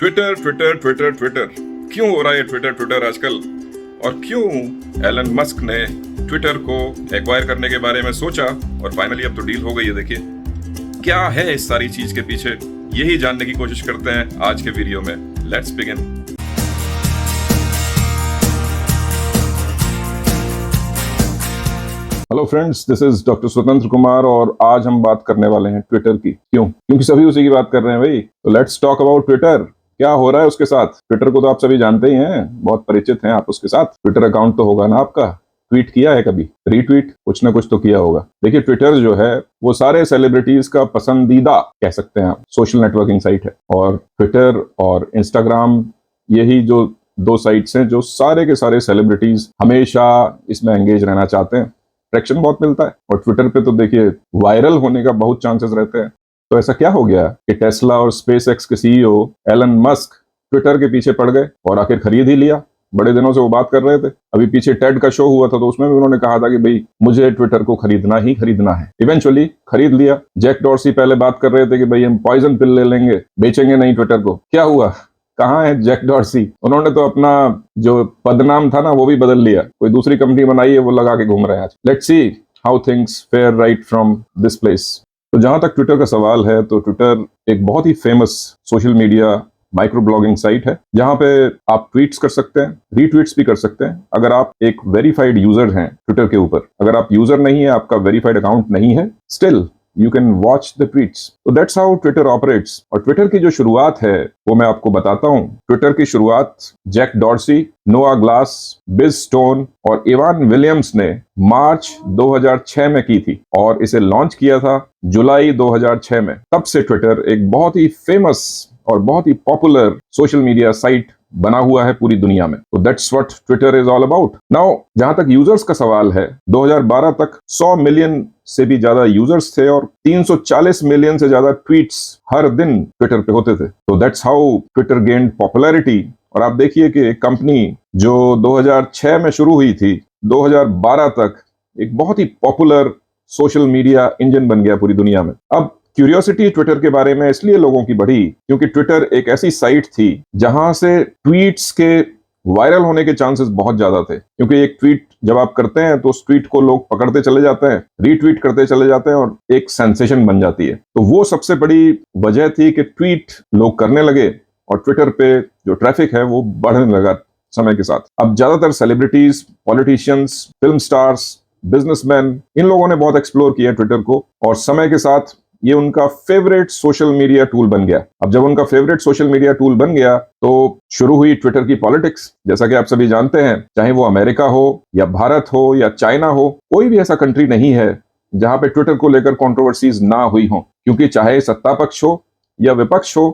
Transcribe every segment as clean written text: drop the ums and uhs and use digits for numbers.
Twitter Twitter Twitter Twitter क्यों हो रहा है ट्विटर ट्विटर आजकल? और क्यों एलन मस्क ने ट्विटर को एक्वायर करने के बारे में सोचा और फाइनली अब तो डील हो गई है। देखिए क्या है इस सारी चीज के पीछे, यही जानने की कोशिश करते हैं आज के वीडियो में। Let's begin. Hello friends, this is doctor स्वतंत्र कुमार और आज हम बात करने वाले हैं ट्विटर की। क्यों? क्योंकि सभी उसी की बात कर रहे हैं भाई। तो लेट्स टॉक अबाउट ट्विटर। क्या हो रहा है उसके साथ? ट्विटर को तो आप सभी जानते ही हैं, बहुत परिचित हैं आप उसके साथ। ट्विटर अकाउंट तो होगा ना आपका? ट्वीट किया है कभी? रीट्वीट कुछ ना कुछ तो किया होगा। देखिए ट्विटर जो है वो सारे सेलिब्रिटीज का पसंदीदा कह सकते हैं आप सोशल नेटवर्किंग साइट है। और ट्विटर और इंस्टाग्राम यही जो दो साइट्स हैं जो सारे के सारे सेलिब्रिटीज हमेशा इसमें एंगेज रहना चाहते हैं। ट्रैक्शन बहुत मिलता है और ट्विटर पे तो देखिए वायरल होने का बहुत चांसेस रहते हैं। तो ऐसा क्या हो गया कि टेस्ला और स्पेसएक्स के सीईओ एलन मस्क ट्विटर के पीछे पड़ गए और आखिर खरीद ही लिया? बड़े दिनों से वो बात कर रहे थे। अभी पीछे टेड का शो हुआ था तो उसमें भी उन्होंने कहा था कि भाई मुझे ट्विटर को खरीदना ही खरीदना है। इवेंचुअली खरीद लिया। जैक डॉर्सी पहले बात कर रहे थे कि भाई हम पॉइजन पिल ले लेंगे, बेचेंगे नहीं ट्विटर को। क्या हुआ? कहाँ है जैक डॉर्सी? उन्होंने तो अपना जो पदनाम था ना वो भी बदल लिया, कोई दूसरी कंपनी बनाई है, वो लगा के घूम रहे हैं आज। Let's see how things fair right from this place. तो जहां तक ट्विटर का सवाल है तो ट्विटर एक बहुत ही famous social media micro blogging site है जहां पे आप ट्वीट्स कर सकते हैं, रीट्वीट्स भी कर सकते हैं अगर आप एक वेरीफाइड यूजर हैं ट्विटर के ऊपर। अगर आप यूजर नहीं है, आपका वेरीफाइड अकाउंट नहीं है, still you can watch the tweets. So that's how Twitter operates. और ट्विटर की जो शुरुआत है वो मैं आपको बताता हूँ। ट्विटर की शुरुआत जैक डॉर्सी, नोआ ग्लास, बिज स्टोन और इवान विलियम्स ने मार्च 2006 में की थी और इसे लॉन्च किया था जुलाई 2006 में। तब से ट्विटर एक बहुत ही फेमस और बहुत ही पॉपुलर सोशल मीडिया साइट बना हुआ है पूरी दुनिया में। तो that's what Twitter is all about. Now जहां तक यूजर्स का सवाल है, 2012 तक 100 मिलियन से भी ज्यादा यूजर्स थे और 340 मिलियन से ज्यादा ट्वीट्स हर दिन ट्विटर पे होते थे। तो that's how Twitter gained popularity. और आप देखिए कि एक कंपनी जो 2006 में शुरू हुई थी, 2012 तक एक बहुत ही पॉपुलर सोशल मीडिया इंजन बन गया पूरी दुनिया में। अब क्यूरियोसिटी ट्विटर के बारे में इसलिए लोगों की बढ़ी क्योंकि ट्विटर एक ऐसी साइट थी जहां से ट्वीट्स के वायरल होने के चांसेस बहुत ज्यादा थे। क्योंकि एक ट्वीट जब आप करते हैं तो उस ट्वीट को लोग पकड़ते चले जाते हैं, रीट्वीट करते चले जाते हैं और एक सेंसेशन बन जाती है। तो वो सबसे बड़ी वजह थी कि ट्वीट लोग करने लगे और ट्विटर पे जो ट्रैफिक है वो बढ़ने लगा समय के साथ। अब ज्यादातर celebrities, politicians, film stars, businessman, इन लोगों ने बहुत एक्सप्लोर किया ट्विटर को और समय के साथ ये उनका फेवरेट सोशल मीडिया टूल बन गया। अब जब उनका फेवरेट सोशल मीडिया टूल बन गया तो शुरू हुई ट्विटर की पॉलिटिक्स। जैसा कि आप सभी जानते हैं, चाहे वो अमेरिका हो या भारत हो या चाइना हो, कोई भी ऐसा कंट्री नहीं है जहां पे ट्विटर को लेकर कंट्रोवर्सीज ना हुई हो। क्योंकि चाहे सत्ता पक्ष हो या विपक्ष हो,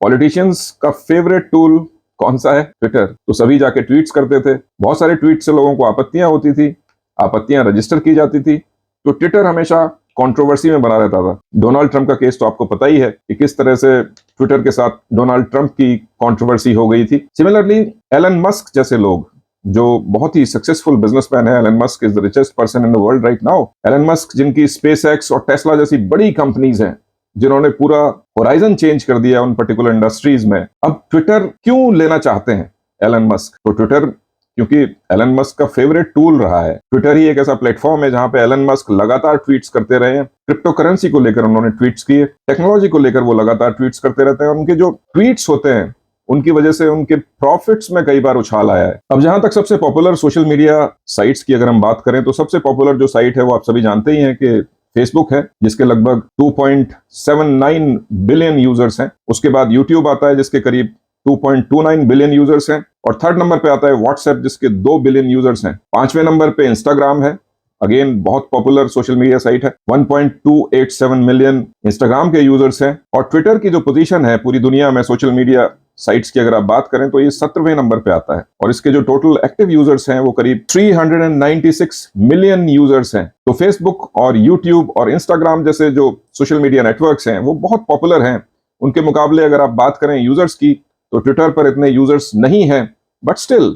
पॉलिटिशियंस का फेवरेट टूल कौन सा है? ट्विटर। तो सभी जाके ट्वीट्स करते थे। बहुत सारे ट्वीट से लोगों को आपत्तियां होती थी, आपत्तियां रजिस्टर की जाती थी। तो ट्विटर हमेशा कंट्रोवर्सी में बना रहता था। डोनाल्ड ट्रंप का केस तो आपको पता ही है कि किस तरह से ट्विटर के साथ डोनाल्ड ट्रंप की कंट्रोवर्सी हो गई थी। सिमिलरली एलन मस्क जैसे लोग जो बहुत ही सक्सेसफुल बिजनेसमैन है, Elon Musk is the richest person in the world right now. Elon Musk जिनकी स्पेसएक्स और टेस्ला जैसी बड़ी कंपनीज हैं, जिन्होंने पूरा होराइजन चेंज कर दिया उन पर्टिकुलर इंडस्ट्रीज में, अब ट्विटर क्यों लेना चाहते हैं एलन मस्क? तो ट्विटर क्योंकि एलन मस्क का फेवरेट टूल रहा है। ट्विटर ही एक ऐसा प्लेटफॉर्म है जहां पे एलन मस्क लगातार ट्वीट्स करते रहे हैं। क्रिप्टो करेंसी को लेकर उन्होंने ट्वीट्स किए, टेक्नोलॉजी को लेकर वो लगातार ट्वीट्स करते रहते हैं। उनके जो ट्वीट्स होते हैं उनकी वजह से उनके प्रॉफिट्स में कई बार उछाल आया है। अब जहां तक सबसे पॉपुलर सोशल मीडिया साइट्स की अगर हम बात करें तो सबसे पॉपुलर जो साइट है वो आप सभी जानते ही हैं कि फेसबुक है, जिसके लगभग 2.79 बिलियन यूजर्स हैं। उसके बाद यूट्यूब आता है जिसके करीब 2.29 बिलियन यूजर्स हैं और थर्ड नंबर पे आता है व्हाट्सएप जिसके 2 बिलियन यूजर्स हैं। पांचवें नंबर पे इंस्टाग्राम है, अगेन बहुत पॉपुलर सोशल मीडिया साइट है, 1.287 मिलियन इंस्टाग्राम के यूजर्स हैं। और ट्विटर की जो पोजीशन है पूरी दुनिया में सोशल मीडिया साइट्स की अगर आप बात करें तो ये 17वें नंबर पे आता है और इसके जो टोटल एक्टिव यूजर्स हैं वो करीब 396 मिलियन यूजर्स हैं। तो फेसबुक और यूट्यूब और इंस्टाग्राम जैसे जो सोशल मीडिया नेटवर्क्स हैं वो बहुत पॉपुलर हैं। उनके मुकाबले अगर आप बात करें यूजर्स की तो ट्विटर पर इतने यूजर्स नहीं हैं, बट स्टिल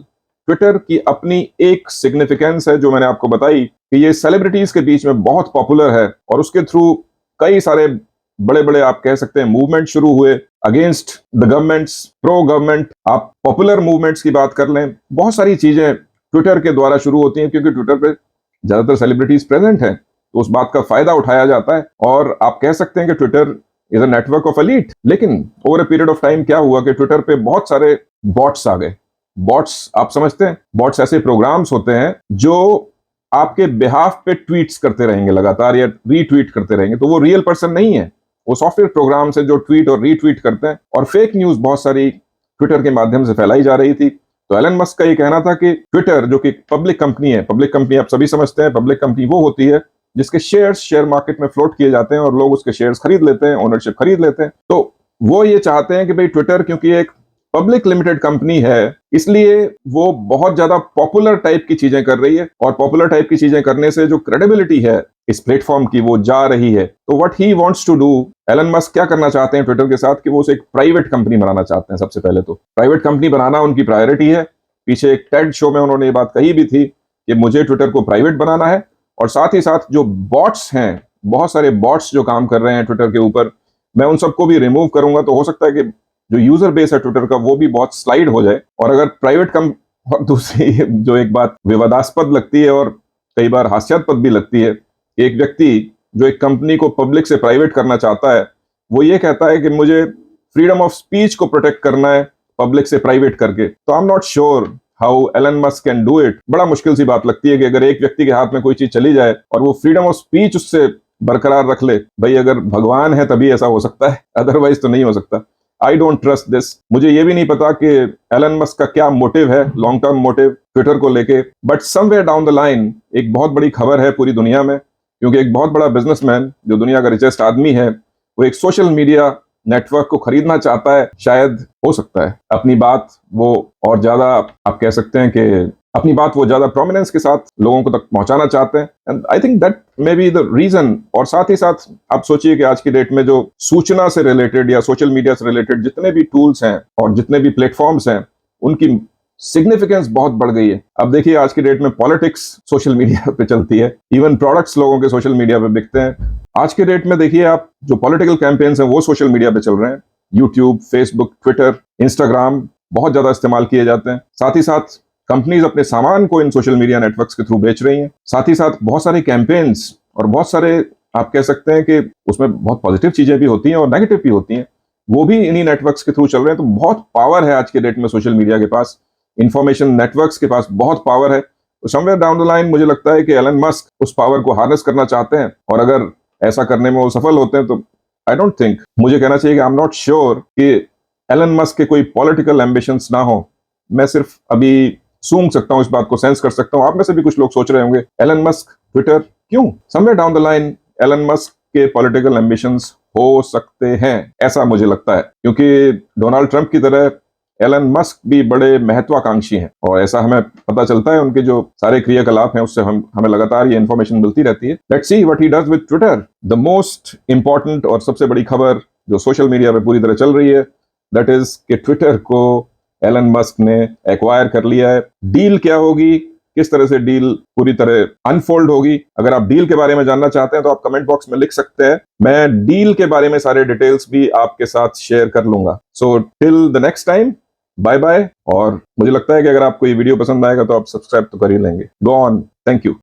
ट्विटर की अपनी एक सिग्निफिकेंस है जो मैंने आपको बताई कि ये सेलिब्रिटीज के बीच में बहुत पॉपुलर है और उसके थ्रू कई सारे बड़े बड़े आप कह सकते हैं मूवमेंट शुरू हुए against the governments, pro government, आप पॉपुलर मूवमेंट्स की बात कर लें, बहुत सारी चीजें ट्विटर के द्वारा शुरू होती हैं, क्योंकि ट्विटर पे ज्यादातर सेलिब्रिटीज प्रेजेंट हैं, तो उस बात का फायदा उठाया जाता है। और आप कह सकते हैं कि Twitter is a network of elite. लेकिन over a period of time क्या हुआ कि ट्विटर पे बहुत सारे बॉट्स आ गए। बॉट्स आप समझते हैं, बॉट्स ऐसे प्रोग्राम्स होते हैं जो आपके बिहाफ पे ट्वीट्स करते रहेंगे लगातार या रीट्वीट करते रहेंगे, तो वो रियल पर्सन नहीं है, वो सॉफ्टवेयर प्रोग्राम से जो ट्वीट और रीट्वीट करते हैं। और फेक न्यूज बहुत सारी ट्विटर के माध्यम से फैलाई जा रही थी। तो एलन मस्क का ये कहना था कि ट्विटर जो कि पब्लिक कंपनी है, पब्लिक कंपनी आप सभी समझते हैं, पब्लिक कंपनी वो होती है जिसके शेयर्स शेयर मार्केट में फ्लोट किए जाते हैं और लोग उसके शेयर्स खरीद लेते हैं, ओनरशिप खरीद लेते हैं। तो वो ये चाहते हैं कि भाई ट्विटर क्योंकि एक पब्लिक लिमिटेड कंपनी है, इसलिए वो बहुत ज्यादा पॉपुलर टाइप की चीजें कर रही है, और पॉपुलर टाइप की चीजें करने से जो क्रेडिबिलिटी है इस प्लेटफॉर्म की वो जा रही है। तो what he wants to do, Elon Musk क्या करना चाहते हैं ट्विटर के साथ कि वो उसे एक प्राइवेट कंपनी बनाना चाहते हैं। सबसे पहले तो प्राइवेट कंपनी बनाना उनकी प्रायोरिटी है। पीछे एक टेड शो में उन्होंने ये बात कही भी थी कि मुझे ट्विटर को प्राइवेट बनाना है, और साथ ही साथ जो बॉट्स हैं, बहुत सारे बॉट्स जो काम कर रहे हैं ट्विटर के ऊपर, मैं उन सबको भी रिमूव करूंगा। तो हो सकता है कि जो यूजर बेस है ट्विटर का वो भी बहुत स्लाइड हो जाए। और अगर प्राइवेट और दूसरी जो एक बात विवादास्पद लगती है और कई बार हास्यास्पद भी लगती है, एक व्यक्ति जो एक कंपनी को पब्लिक से प्राइवेट करना चाहता है, वो ये कहता है कि मुझे फ्रीडम ऑफ स्पीच को प्रोटेक्ट करना है पब्लिक से प्राइवेट करके। तो I am not sure how Elon Musk can do it. बड़ा मुश्किल सी बात लगती है कि अगर एक व्यक्ति के हाथ में कोई चीज चली जाए और वो फ्रीडम ऑफ स्पीच उससे बरकरार रख ले, भाई अगर भगवान है तभी ऐसा हो सकता है, अदरवाइज तो नहीं हो सकता। I don't trust this. मुझे ये भी नहीं पता कि एलन मस्क का क्या मोटिव है, लॉन्ग टर्म मोटिव ट्विटर को लेके, but somewhere down the line एक बहुत बड़ी खबर है पूरी दुनिया में, क्योंकि एक बहुत बड़ा बिजनेसमैन जो दुनिया का रिचेस्ट आदमी है, वो एक सोशल मीडिया नेटवर्क को खरीदना चाहता है। शायद हो सकता है अपनी बात वो और ज्यादा, आप कह सकते हैं कि अपनी बात वो ज्यादा प्रोमिनेंस के साथ लोगों को तक पहुंचाना चाहते हैं, and I think that may be the reason. और साथ ही साथ आप सोचिए कि आज की डेट में जो सूचना से रिलेटेड या सोशल मीडिया से रिलेटेड जितने भी टूल्स हैं और जितने भी प्लेटफॉर्म्स हैं, उनकी सिग्निफिकेंस बहुत बढ़ गई है। अब देखिए आज की डेट में पॉलिटिक्स सोशल मीडिया पे चलती है, इवन प्रोडक्ट्स लोगों के सोशल मीडिया पे बिकते हैं। आज के डेट में देखिए आप जो पॉलिटिकल कैंपेन्स हैं वो सोशल मीडिया पे चल रहे हैं। यूट्यूब, फेसबुक, ट्विटर, इंस्टाग्राम बहुत ज्यादा इस्तेमाल किए जाते हैं। साथ ही साथ कंपनीज अपने सामान को इन सोशल मीडिया नेटवर्क्स के थ्रू बेच रही हैं। साथ ही साथ बहुत सारे कैंपेन्स और बहुत सारे आप कह सकते हैं कि उसमें बहुत पॉजिटिव चीजें भी होती हैं और नेगेटिव भी होती हैं, वो भी इन्हीं नेटवर्क्स के थ्रू चल रहे हैं। तो बहुत पावर है आज के डेट में सोशल मीडिया के पास, इंफॉर्मेशन नेटवर्क्स के पास बहुत पावर है। तो समवेयर डाउन द लाइन मुझे लगता है कि एलन मस्क उस पावर को हार्नेस करना चाहते हैं, और अगर ऐसा करने में वो सफल होते हैं तो आई डोंट थिंक, मुझे कहना चाहिए कि आई एम नॉट श्योर कि एलन मस्क के कोई पॉलिटिकल एम्बिशंस ना हो। मैं सिर्फ अभी सूंघ सकता हूं, इस बात को सेंस कर सकता हूं। आप में से भी कुछ लोग सोच रहे होंगे एलन मस्क ट्विटर क्यों? Somewhere down the line Elon Musk के पॉलिटिकल एम्बिशंस हो सकते हैं, ऐसा मुझे लगता है, क्योंकि डोनाल्ड ट्रंप की तरह एलन मस्क भी बड़े महत्वाकांक्षी हैं, और ऐसा हमें पता चलता है उनके जो सारे क्रियाकलाप हैं उससे हमें लगातार ये इन्फॉर्मेशन मिलती रहती है। Let's see what he does with Twitter. The most important और सबसे बड़ी खबर जो सोशल मीडिया पे पूरी तरह चल रही है, दैट इज कि ट्विटर को एलन मस्क ने एक्वायर कर लिया है। डील क्या होगी, किस तरह से डील पूरी तरह अनफोल्ड होगी, अगर आप डील के बारे में जानना चाहते हैं तो आप कमेंट बॉक्स में लिख सकते हैं। मैं डील के बारे में सारे डिटेल्स भी आपके साथ शेयर कर लूंगा। So till the next time, bye bye. और मुझे लगता है कि अगर आपको ये वीडियो पसंद आएगा तो आप सब्सक्राइब तो कर ही लेंगे। Go on, thank you.